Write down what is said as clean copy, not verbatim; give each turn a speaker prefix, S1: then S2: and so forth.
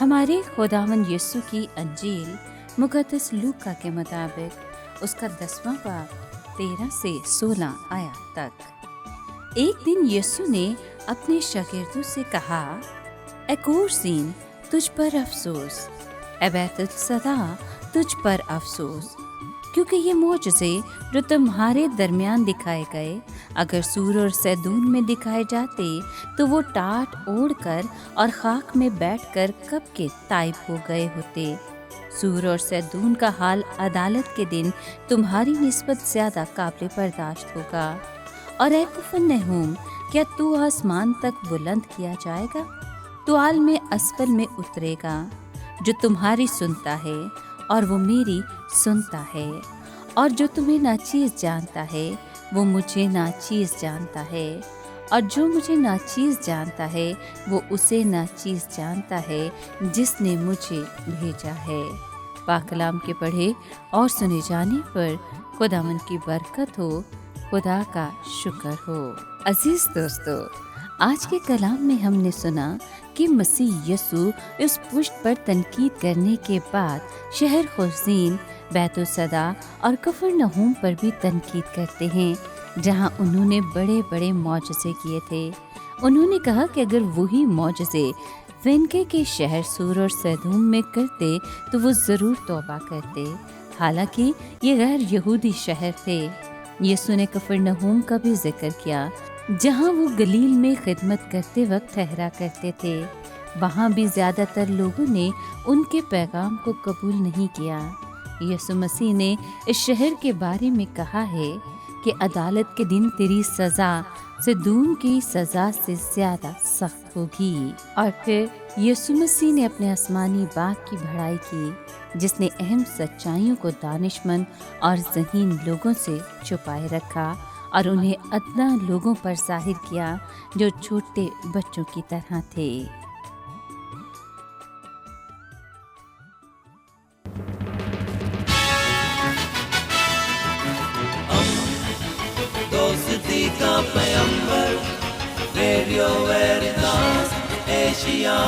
S1: हमारे खुदावंद यीशु की अंजील मुक़द्दस लूका के मुताबिक उसका 10वां बाब 13 से 16 आयत तक। एक दिन यीशु ने अपने शागिर्दों से कहा, ए कोरसीन, तुझ पर अफसोस, ए बैतुल-सदा, तुझ पर अफसोस, क्योंकि ये मोजज़े जो तुम्हारे दरमियान दिखाए गए अगर सूर और सैदून में दिखाए जाते तो वो टाट ओढ़कर और खाक में बैठकर कब के ताइब हो गए होते। सूर और सैदून का हाल अदालत के दिन तुम्हारी निस्बत ज़्यादा काबिल बर्दाश्त होगा। और ए कफरनहूम, क्या तू आसमान तक बुलंद किया जाएगा? तो आल में असफल में उतरेगा। जो तुम्हारी सुनता है और वो मेरी सुनता है, और जो तुम्हें नाचीज़ जानता है वो मुझे नाचीज़ जानता है, और जो मुझे नाचीज़ जानता है वो उसे नाचीज़ जानता है जिसने मुझे भेजा है। पाक कलाम के पढ़े और सुने जाने पर खुदावंद की बरकत हो, खुदा का शुक्र हो। अजीज दोस्तों, आज के कलाम में हमने सुना कि मसीह यीशु इस पुष्ट पर तनकीद करने के बाद शहर खुर्जीन, बैतुल-सदा और कफरनहूम पर भी तनकीद करते हैं, जहां उन्होंने बड़े बड़े मौजज़े किए थे। उन्होंने कहा कि अगर वही मौजज़े फिनके के शहर सूर और सैदूम में करते तो वो ज़रूर तौबा करते, हालांकि ये गैर यहूदी शहर थे। यीशु ने कफरनहूम का भी जिक्र किया, जहां वो गलील में खिदमत करते वक्त ठहरा करते थे। वहां भी ज़्यादातर लोगों ने उनके पैगाम को कबूल नहीं किया। यीशु मसीह ने इस शहर के बारे में कहा है कि अदालत के दिन तेरी सज़ा सदूम की सज़ा से ज़्यादा सख्त होगी। और फिर यीशु मसीह ने अपने आसमानी बाग की बढ़ाई की, जिसने अहम सच्चाइयों को दानिशमंद और ज़हीन लोगों से छुपाए रखा और उन्हें अदना लोगों पर जाहिर किया जो छोटे बच्चों की तरह थे।
S2: दोस्ती का पैगंबर, रेडियो वेरितास एशिया।